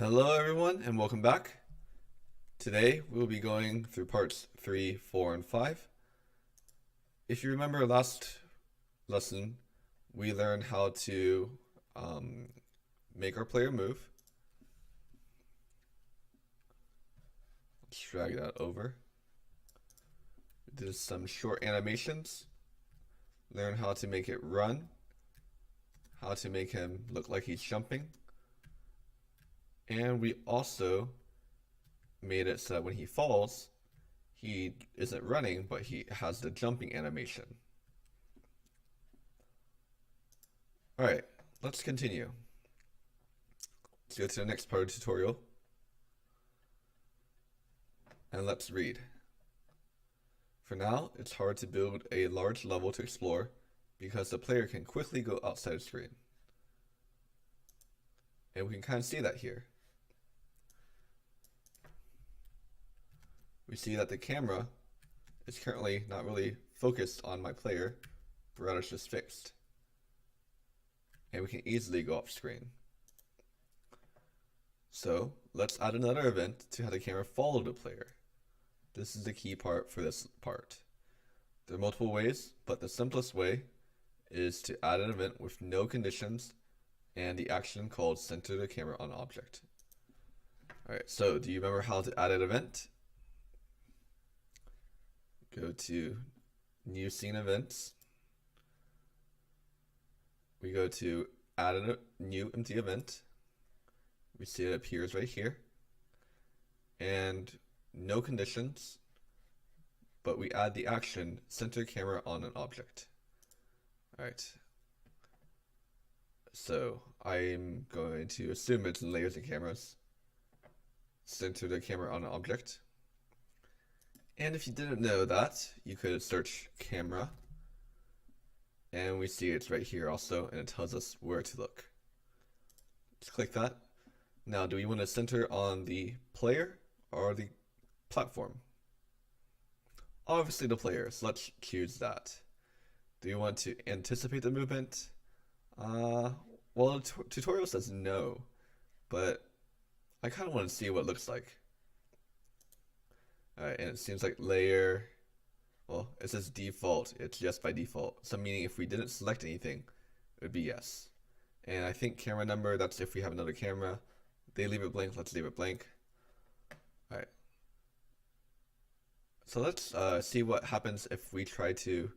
Hello everyone and welcome back. Today we'll be going through parts 3, 4, and 5. If you remember last lesson, we learned how to make our player move. Let's drag that over. We did some short animations, learn how to make it run, how to make him look like he's jumping. And we also made it so that when he falls, he isn't running, but he has the jumping animation. Alright, let's continue. Let's go to the next part of the tutorial. And let's read. For now, it's hard to build a large level to explore because the player can quickly go outside the screen. And we can kind of see that here. We see that the camera is currently not really focused on my player, but rather it's just fixed. And we can easily go off screen. So let's add another event to have the camera follow the player. This is the key part for this part. There are multiple ways, but the simplest way is to add an event with no conditions and the action called center the camera on object. Alright, so do you remember how to add an event? Go to New Scene Events. We go to Add a New Empty Event. We see it appears right here. And no conditions, but we add the action center camera on an object. Alright. So I'm going to assume it's in layers and cameras. Center the camera on an object. And if you didn't know that, you could search camera, and we see it's right here also, and it tells us where to look. Let's click that. Now, do we want to center on the player or the platform? Obviously the player, so let's choose that. Do you want to anticipate the movement? Well, the tutorial says no, but I kind of want to see what it looks like. Alright, and it seems like layer, well, it says default, it's yes by default. So meaning if we didn't select anything, it would be yes. And I think camera number, that's if we have another camera. They leave it blank, let's leave it blank. Alright. So let's see what happens if we try to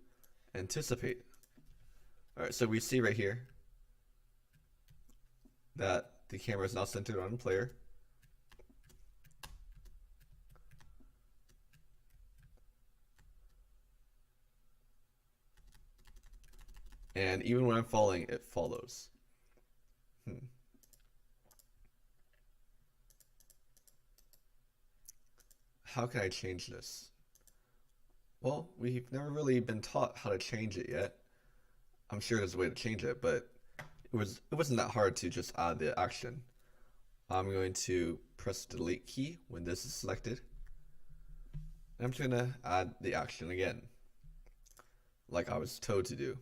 anticipate. Alright, so we see right here that the camera is now centered on the player. And even when I'm falling, it follows. How can I change this? Well, we've never really been taught how to change it yet. I'm sure there's a way to change it, but it wasn't that hard to just add the action. I'm going to press the delete key when this is selected. And I'm just going to add the action again, like I was told to do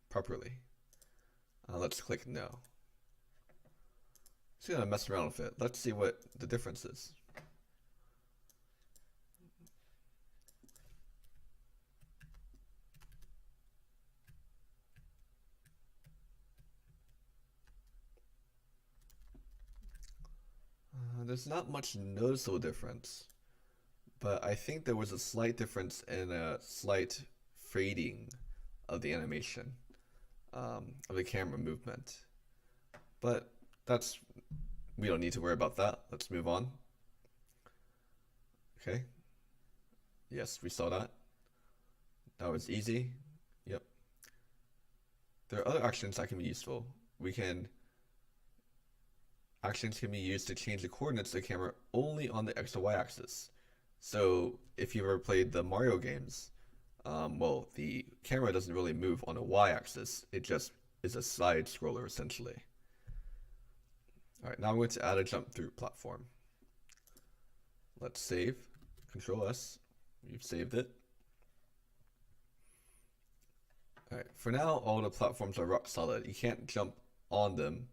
properly. Let's click no. Just gonna mess around with it. Let's see what the difference is. There's not much noticeable difference, but I think there was a slight difference in a slight fading of the animation. Of the camera movement, but we don't need to worry about that. Let's move on. Okay, yes, we saw that. That was easy. Yep. There are other actions that can be useful. Actions can be used to change the coordinates of the camera only on the X or Y axis. So if you've ever played the Mario games, well, the camera doesn't really move on a y-axis. It just is a side scroller, essentially. Alright, now I'm going to add a jump through platform. Let's save. Control S. We've saved it. Alright, for now, all the platforms are rock solid. You can't jump on them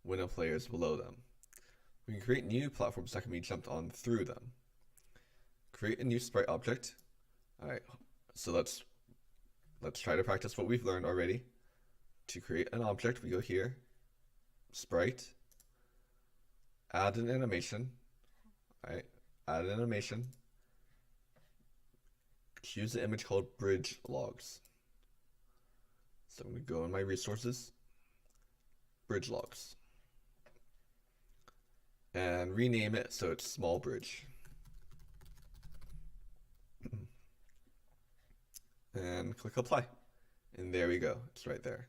when a player is below them. We can create new platforms that can be jumped on through them. Create a new sprite object. All right, so let's try to practice what we've learned already. To create an object, we go here, sprite, add an animation. All right, add an animation. Choose an image called bridge logs. So I'm going to go in my resources, bridge logs, and rename it so it's small bridge. And click apply. And there we go, it's right there.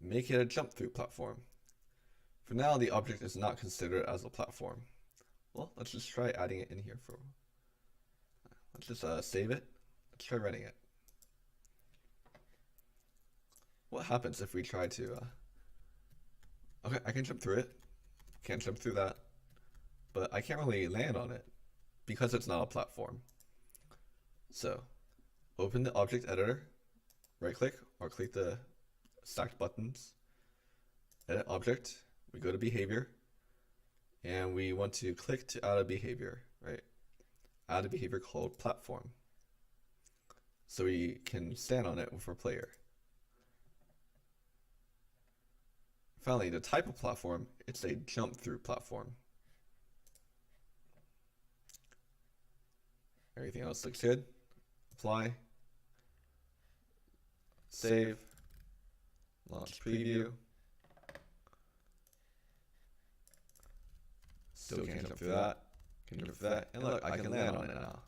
Make it a jump through platform. For now, the object is not considered as a platform. Well, let's just try adding it in here for, let's just save it. Let's try running it. What happens if we try to, okay, I can jump through it. Can't jump through that. But I can't really land on it because it's not a platform. So, open the object editor, right click, or click the stacked buttons, edit object, we go to behavior, and we want to click to add a behavior, right? Add a behavior called platform. So we can stand on it with our player. Finally, the type of platform, it's a jump through platform. Everything else looks good. Apply. Save. Launch preview. Still can't jump through that. Can jump through that. And look, I can land on it now.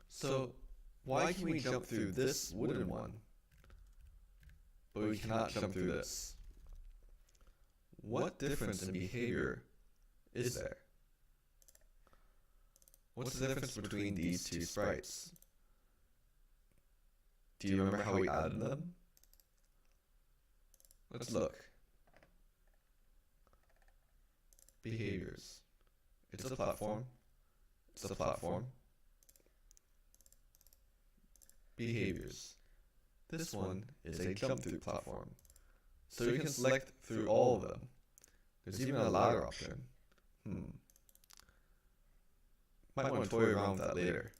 So why can we jump through this wooden one, but we cannot jump through this? What difference in behavior is there? What's the difference between these two sprites? Do you remember how we added them? Let's look. Behaviors. It's a platform. It's a platform. Behaviors. This one is a jump through platform. So you can select through all of them. There's even a ladder option. Might want to toy around with that later.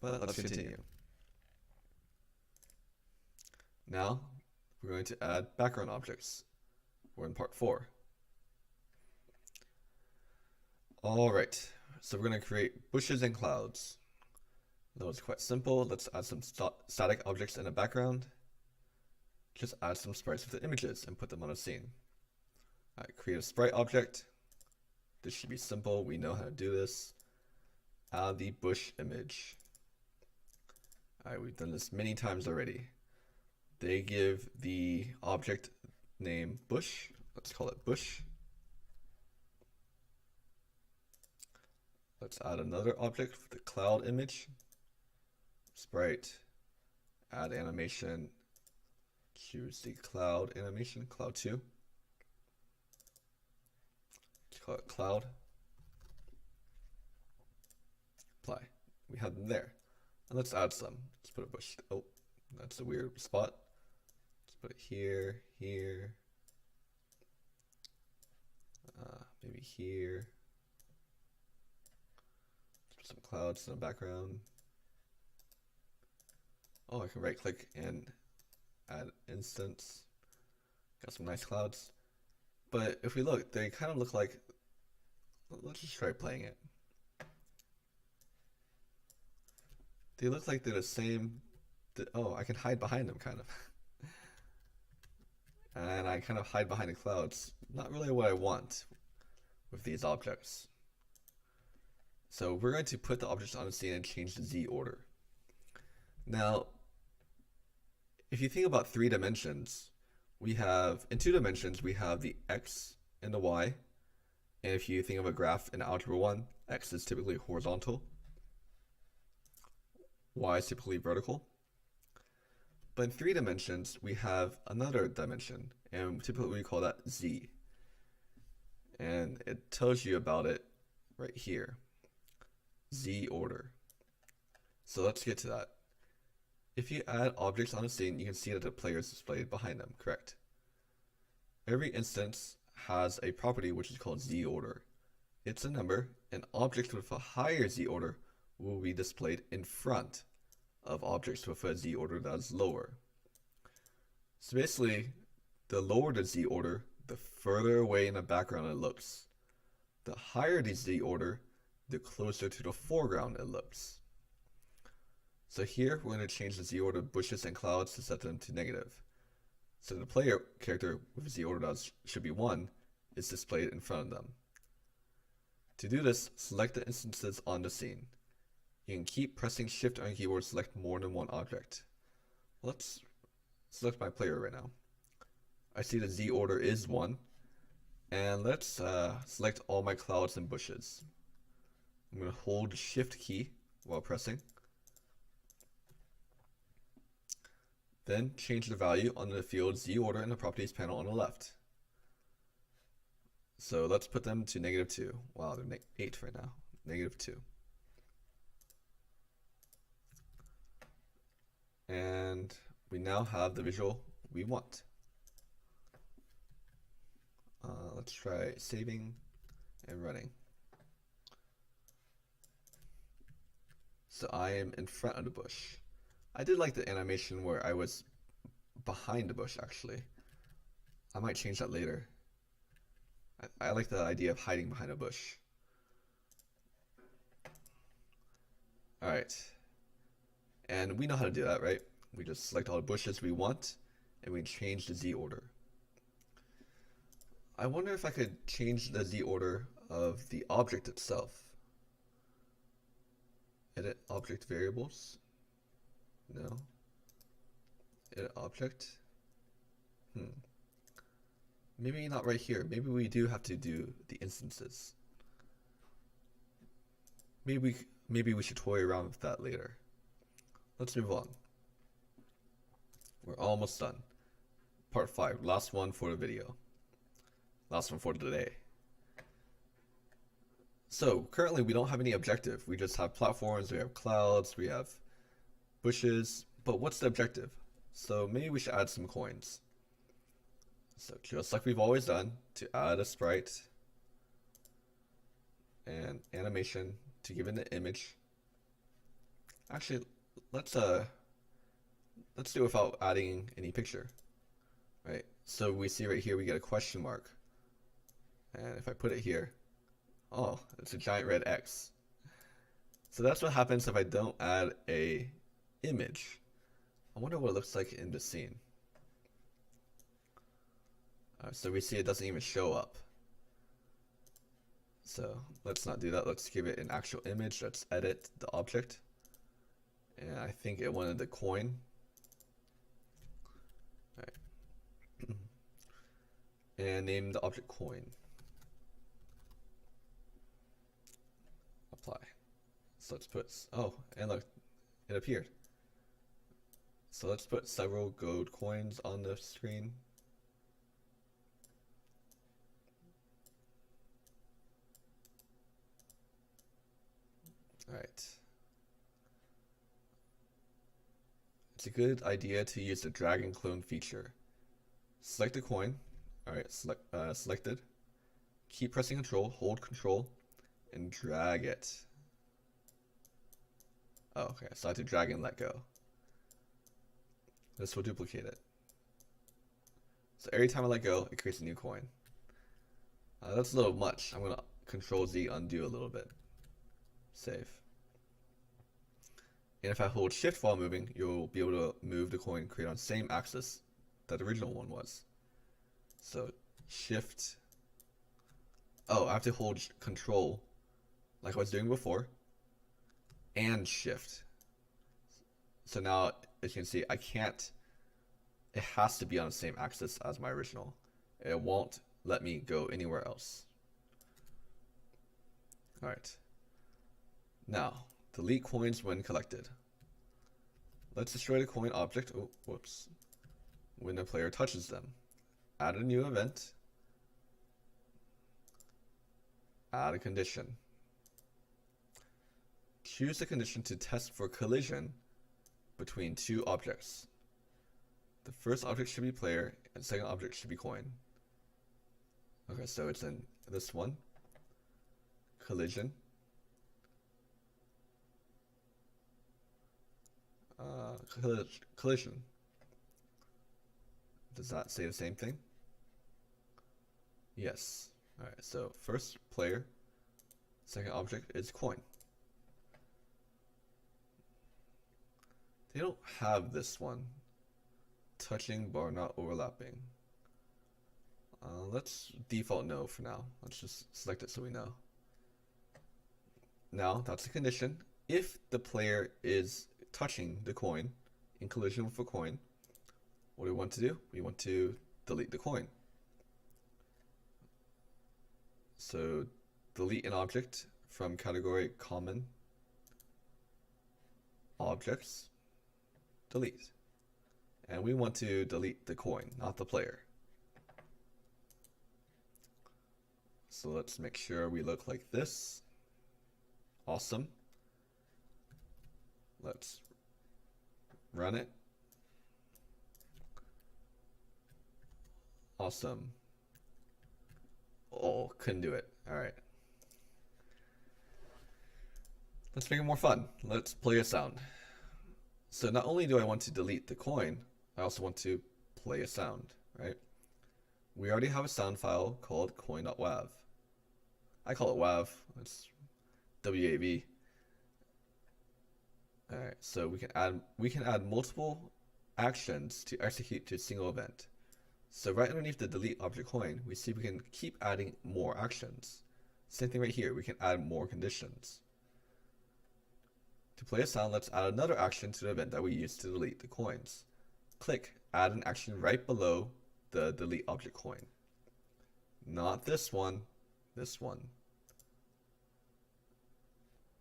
But let's continue. Now, we're going to add background objects. We're in part 4. Alright, so we're going to create bushes and clouds. That was quite simple. Let's add some static objects in the background. Just add some sprites with the images and put them on a scene. Alright, create a sprite object. This should be simple. We know how to do this. Add the bush image. Alright, we've done this many times already. They give the object name bush. Let's call it bush. Let's add another object for the cloud image. Sprite, add animation, choose the cloud animation, cloud 2. Let's call it cloud. Apply. We have them there. And let's add some. Let's put a bush. Oh, that's a weird spot. Let's put it here, here, maybe here. Let's put some clouds in the background. Oh, I can right click and add instance. Got some nice clouds. But if we look, they kind of look like, let's just try playing it. They look like they're the same. Oh, I can hide behind them kind of. And I kind of hide behind the clouds. Not really what I want with these objects. So we're going to put the objects on the scene and change the Z order. Now, if you think about 3 dimensions, we have, in 2 dimensions, we have the X and the Y. And if you think of a graph in Algebra 1, X is typically horizontal. Y is typically vertical. But in 3 dimensions, we have another dimension, and typically we call that Z. And it tells you about it right here. Z order. So let's get to that. If you add objects on a scene, you can see that the player is displayed behind them, correct? Every instance has a property which is called z-order. It's a number, and objects with a higher z-order will be displayed in front of objects with a z-order that is lower. So basically, the lower the z-order, the further away in the background it looks. The higher the z-order, the closer to the foreground it looks. So here, we're going to change the z-order of bushes and clouds to set them to negative. So the player character with a z-order that should be 1 is displayed in front of them. To do this, select the instances on the scene. You can keep pressing Shift on your keyboard to select more than one object. Let's select my player right now. I see the z-order is 1. And let's select all my clouds and bushes. I'm going to hold the Shift key while pressing. Then change the value on the field z-order in the properties panel on the left. So let's put them to -2. Wow, they're 8 right now. -2. And we now have the visual we want. Let's try saving and running. So I am in front of the bush. I did like the animation where I was behind the bush, actually. I might change that later. I like the idea of hiding behind a bush. Alright. And we know how to do that, right? We just select all the bushes we want, and we change the z-order. I wonder if I could change the z-order of the object itself. Edit object variables. No. Edit object. Maybe not right here. Maybe we do have to do the instances. Maybe we should toy around with that later. Let's move on. We're almost done. Part 5, last one for the video. Last one for today. So currently we don't have any objective. We just have platforms, we have clouds, we have bushes, but what's the objective? So maybe we should add some coins. So just like we've always done, to add a sprite and animation to give it an image. Actually, let's do it without adding any picture. Right? So we see right here we get a question mark. And if I put it here, oh, it's a giant red X. So that's what happens if I don't add a image. I wonder what it looks like in the scene. So we see it doesn't even show up. So let's not do that. Let's give it an actual image. Let's edit the object. And I think it wanted the coin. All right. And name the object coin. Apply. So let's put, oh, and look, it appeared. So let's put several gold coins on the screen. All right. It's a good idea to use the drag and clone feature. Select a coin. All right, selected. Keep pressing Control, hold Control, and drag it. Oh, okay, so I have to drag and let go. This will duplicate it. So every time I let go, it creates a new coin. That's a little much. I'm gonna Control Z undo a little bit. Save. And if I hold Shift while moving, you'll be able to move the coin created on the same axis that the original one was. So Shift. Oh, I have to hold Control like I was doing before, and Shift. So now, as you can see, I can't, it has to be on the same axis as my original. It won't let me go anywhere else. All right. Now, delete coins when collected. Let's destroy the coin object. Oh, whoops. When the player touches them. Add a new event. Add a condition. Choose a condition to test for collision between two objects. The first object should be player, and the second object should be coin. Okay, so it's in this one. Collision. Collision. Does that say the same thing? Yes. Alright, so first player, second object is coin. They don't have this one. Touching but not overlapping. Let's default no for now. Let's just select it so we know. Now that's a condition. If the player is touching the coin in collision with a coin, what do we want to do? We want to delete the coin. So delete an object from category common objects, delete. And we want to delete the coin, not the player. So let's make sure we look like this. Awesome. Let's run it. Awesome. Oh, couldn't do it. All right. Let's make it more fun. Let's play a sound. So not only do I want to delete the coin, I also want to play a sound, right? We already have a sound file called coin.wav. I call it wav. It's WAV. All right, so we can add multiple actions to execute to a single event. So right underneath the delete object coin, we see we can keep adding more actions. Same thing right here, we can add more conditions. To play a sound, let's add another action to the event that we used to delete the coins. Click add an action right below the delete object coin. Not this one, this one.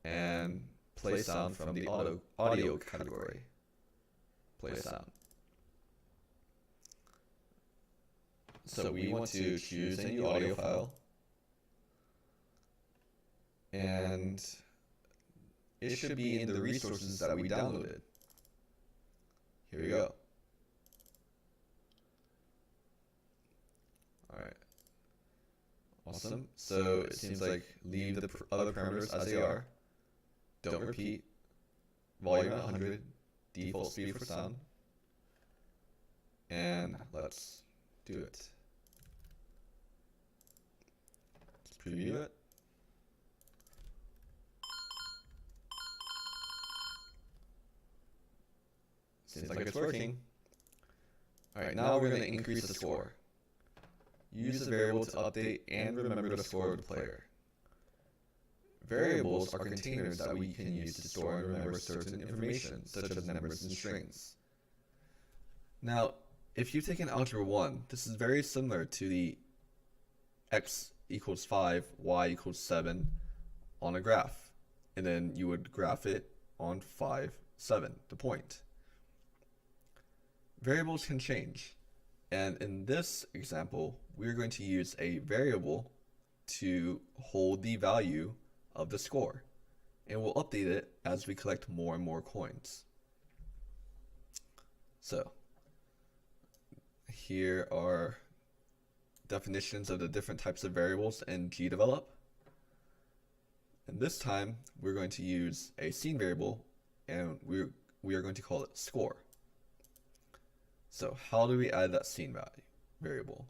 And play sound from the audio category. Play a sound. So we want to choose a new audio file, and it should be in the resources that we downloaded. Here we go. Alright. Awesome. So it seems like leave the other parameters as they are. Don't repeat. Volume at 100. Default speed for sound. And let's do it. Let's preview it. Seems like it's working. Alright, now we're going to increase the score. Use the variable to update and remember the score of the player. Variables are containers that we can use to store and remember certain information, such as numbers and strings. Now, if you take an algebra 1, this is very similar to the x equals 5, y equals 7 on a graph. And then you would graph it on 5, 7, the point. Variables can change. And in this example, we're going to use a variable to hold the value of the score. And we'll update it as we collect more and more coins. So, here are definitions of the different types of variables in GDevelop. And this time, we're going to use a scene variable, and we are going to call it score. So how do we add that scene variable?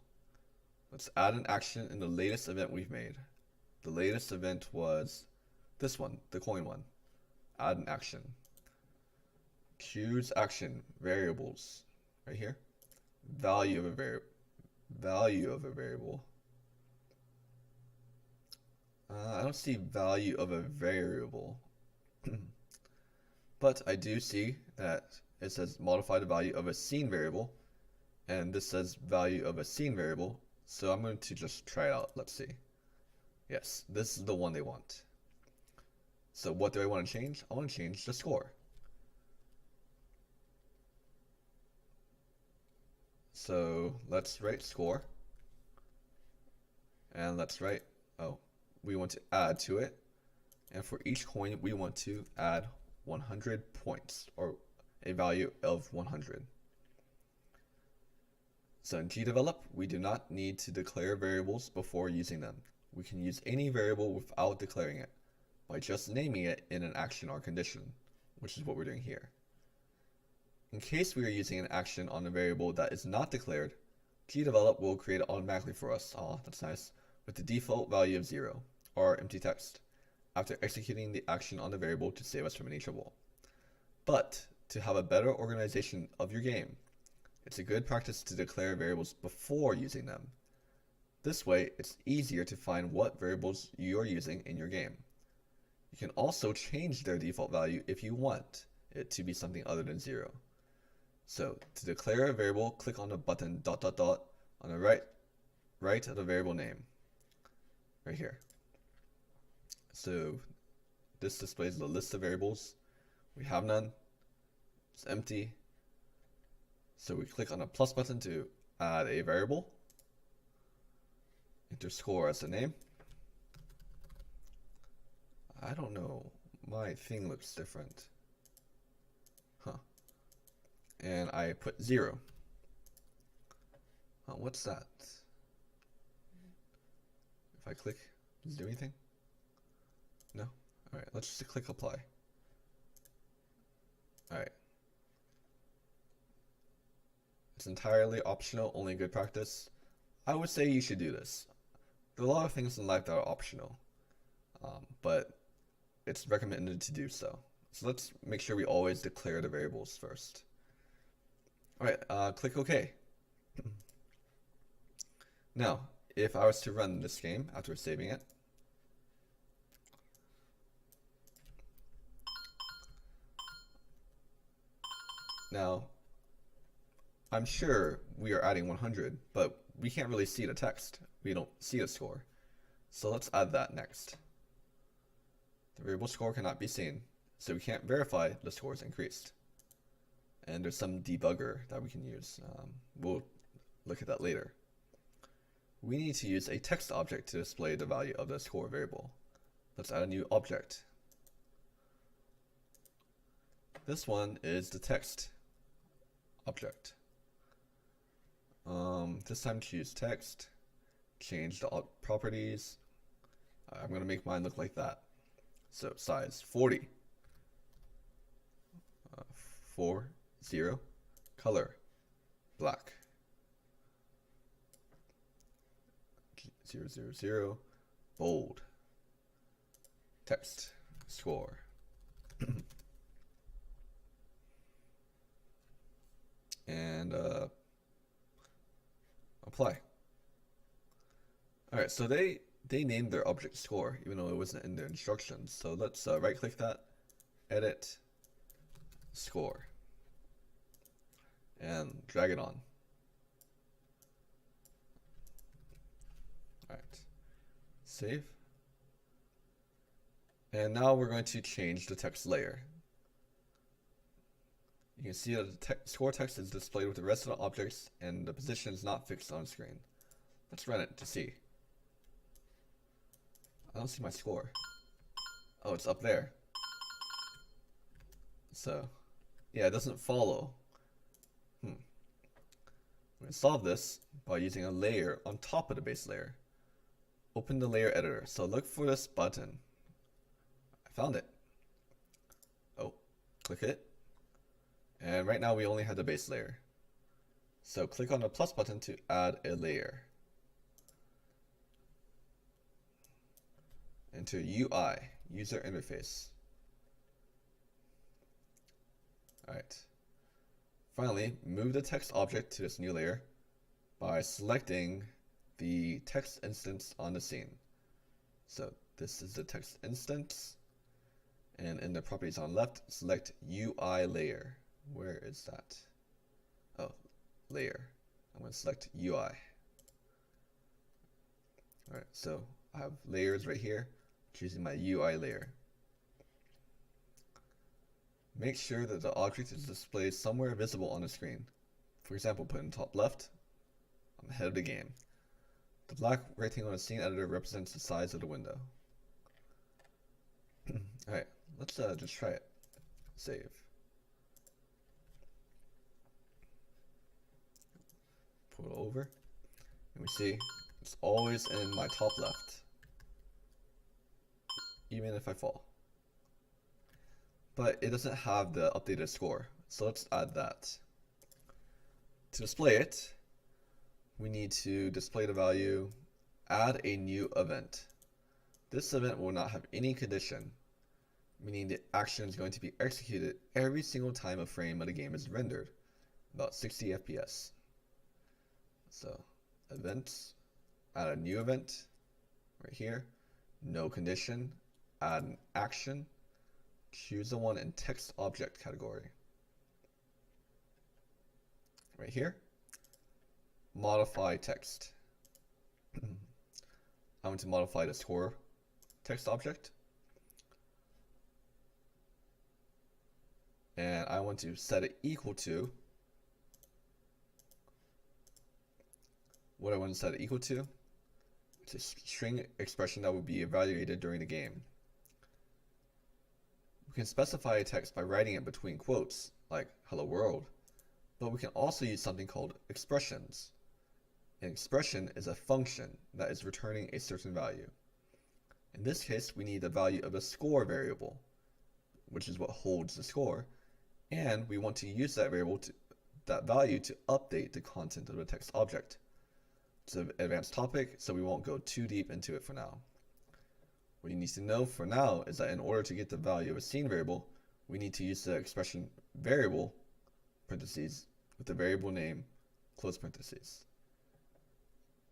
Let's add an action in the latest event we've made. The latest event was this one, the coin one. Add an action. Choose action, variables, right here. Value of a variable. I don't see value of a variable. But I do see that it says modify the value of a scene variable, and this says value of a scene variable, so I'm going to just try it out. Let's see. Yes, this is the one they want. So what do I want to change? I want to change the score. So let's write score, and let's write, we want to add to it, and for each coin we want to add 100 points, or a value of 100. So in GDevelop, we do not need to declare variables before using them. We can use any variable without declaring it by just naming it in an action or condition, which is what we're doing here. In case we are using an action on a variable that is not declared, GDevelop will create it automatically for us. Oh, that's nice. With the default value of 0, or empty text, after executing the action on the variable to save us from any trouble. But to have a better organization of your game, it's a good practice to declare variables before using them. This way, it's easier to find what variables you are using in your game. You can also change their default value if you want it to be something other than 0. So to declare a variable, click on the button ... on the right of the variable name, right here. So this displays the list of variables. We have none. It's empty. So we click on the plus button to add a variable. Enter score as the name. I don't know. My thing looks different. And I put 0. What's that? If I click, does it do anything? No? Alright, let's just click apply. Alright. It's entirely optional, only good practice. I would say you should do this. There are a lot of things in life that are optional, but it's recommended to do so. So let's make sure we always declare the variables first. Alright, click OK. Now, if I was to run this game after saving it, now, I'm sure we are adding 100, but we can't really see the text. We don't see the score. So let's add that next. The variable score cannot be seen, so we can't verify the score is increased. And there's some debugger that we can use. We'll look at that later. We need to use a text object to display the value of the score variable. Let's add a new object. This one is the text object. This time choose text, change the properties. I'm going to make mine look like that. So size 40, 40, color black, 000, bold, text, score. And apply. Alright, so they named their object score even though it wasn't in their instructions. So let's right click that, edit, score, and drag it on. Alright, save. And now we're going to change the text layer. You can see that the score text is displayed with the rest of the objects and the position is not fixed on screen. Let's run it to see. I don't see my score. Oh, it's up there. So, yeah, it doesn't follow. We're going to solve this by using a layer on top of the base layer. Open the layer editor. So look for this button. I found it. Oh, click it. And right now we only have the base layer. So click on the plus button to add a layer. Enter UI, user interface. Alright. Finally, move the text object to this new layer by selecting the text instance on the scene. So this is the text instance. And in the properties on left, select UI layer. Where is that? Oh, layer. I'm going to select UI. Alright, so I have layers right here. Choosing my UI layer. Make sure that the object is displayed somewhere visible on the screen. For example, put in top left. I'm ahead of the game. The black rectangle on the scene editor represents the size of the window. Alright, let's just try it. Save. over, and we see it's always in my top left, even if I fall. But it doesn't have the updated score, so let's add that. To display it, we need to display the value, add a new event. This event will not have any condition, meaning the action is going to be executed every single time a frame of the game is rendered, about 60 FPS. So, events, add a new event, right here, no condition, add an action, choose the one in text object category. Right here, modify text. I want to modify the score text object. And I want to set it equal to, what I want to set it equal to, it's a string expression that will be evaluated during the game. We can specify a text by writing it between quotes, like hello world, but we can also use something called expressions. An expression is a function that is returning a certain value. In this case, we need the value of the score variable, which is what holds the score, and we want to use that value to update the content of the text object. It's an advanced topic, so we won't go too deep into it for now. What you need to know for now is that in order to get the value of a scene variable, we need to use the expression variable, parentheses, with the variable name, close parentheses.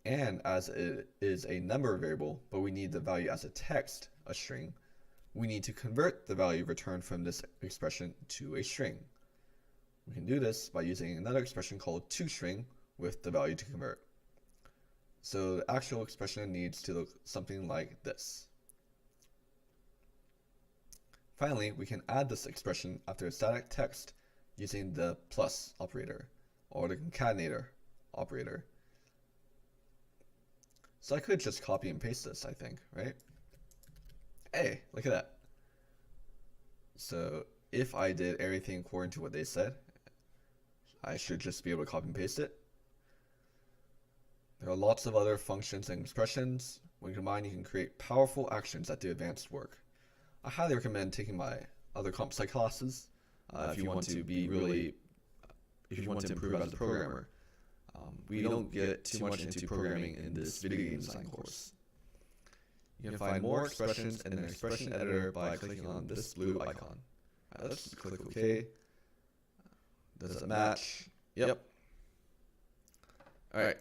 And as it is a number variable, but we need the value as a text, a string, we need to convert the value returned from this expression to a string. We can do this by using another expression called toString with the value to convert. So the actual expression needs to look something like this. Finally, we can add this expression after a static text using the plus operator or the concatenator operator. So I could just copy and paste this, I think, right? Hey, look at that. So if I did everything according to what they said, I should just be able to copy and paste it. There are lots of other functions and expressions. When combined, you can create powerful actions that do advanced work. I highly recommend taking my other comp sci classes if you want to improve as a programmer. We don't get too much into programming in this video game design course. You can find more expressions in an expression editor by clicking on this blue icon. Let's click OK. Does it match? Yep. Alright.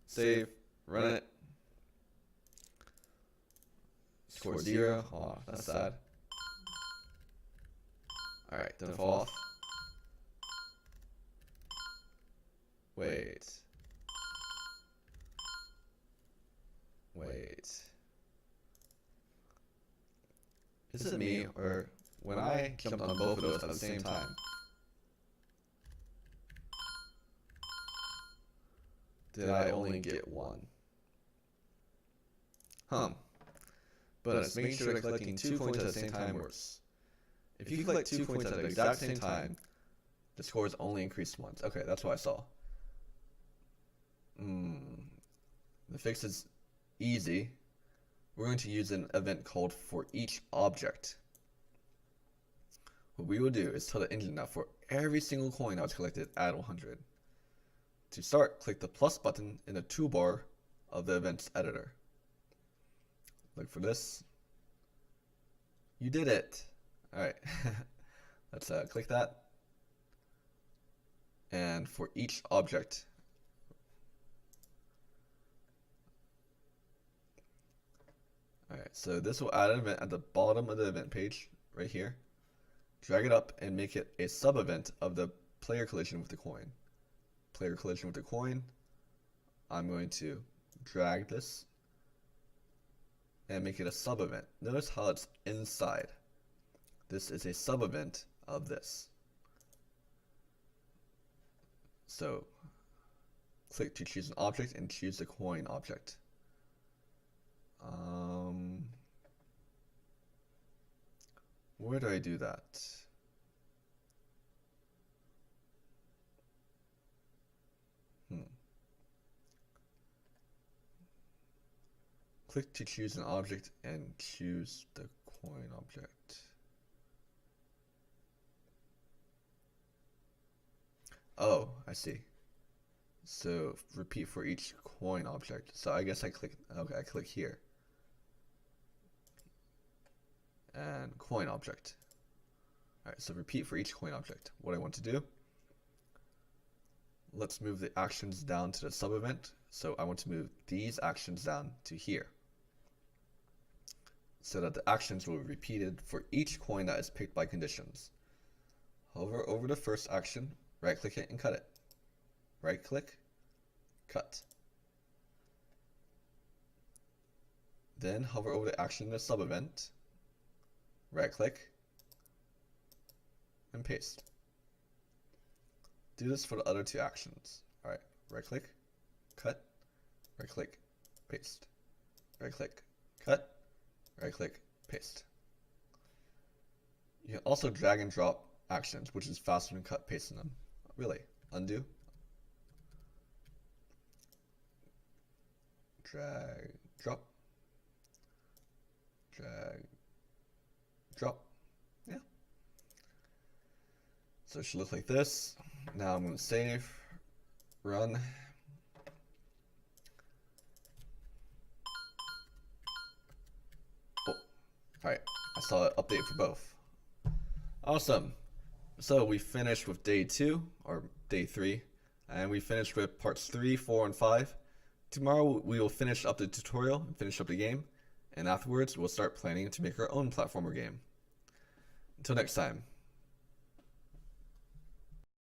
Save. Run it. Score 0. Oh, that's sad. Alright, don't fall off. Wait. Is it me, or when I jumped on both of those at the same time, did I only get one? But it's making sure that collecting 2 coins at the same time works. If you collect 2 coins at the exact same time, the score is only increased once. Okay, that's what I saw. The fix is easy. We're going to use an event called for each object. What we will do is tell the engine that for every single coin that was collected, add 100. To start, click the plus button in the toolbar of the events editor. Look for this. You did it. Alright, let's click that. And for each object, alright, so this will add an event at the bottom of the event page, right here. Drag it up and make it a sub-event of the player collision with the coin. Player collision with the coin. I'm going to drag this and make it a sub-event. Notice how it's inside. This is a sub-event of this. So click to choose an object and choose the coin object. Where do I do that? Click to choose an object and choose the coin object. Oh, I see. So repeat for each coin object. So I guess I click here. And coin object. Alright, so repeat for each coin object. What I want to do, let's move the actions down to the sub event. So I want to move these actions down to here, so that the actions will be repeated for each coin that is picked by conditions. Hover over the first action, right click it and cut it. Right click, cut. Then hover over the action in the sub event, right click, and paste. Do this for the other two actions. Alright, right click, cut, right click, paste. Right click, cut, right click, paste. You can also drag and drop actions, which is faster than cut pasting them. Really, undo, drag, drop, drag, drop. Yeah. So it should look like this. Now I'm going to save, run. Oh, alright, I saw an update for both. Awesome. So we finished with day 2, or day 3, and we finished with parts 3, 4, and 5. Tomorrow we will finish up the tutorial and finish up the game, and afterwards we'll start planning to make our own platformer game. Until next time.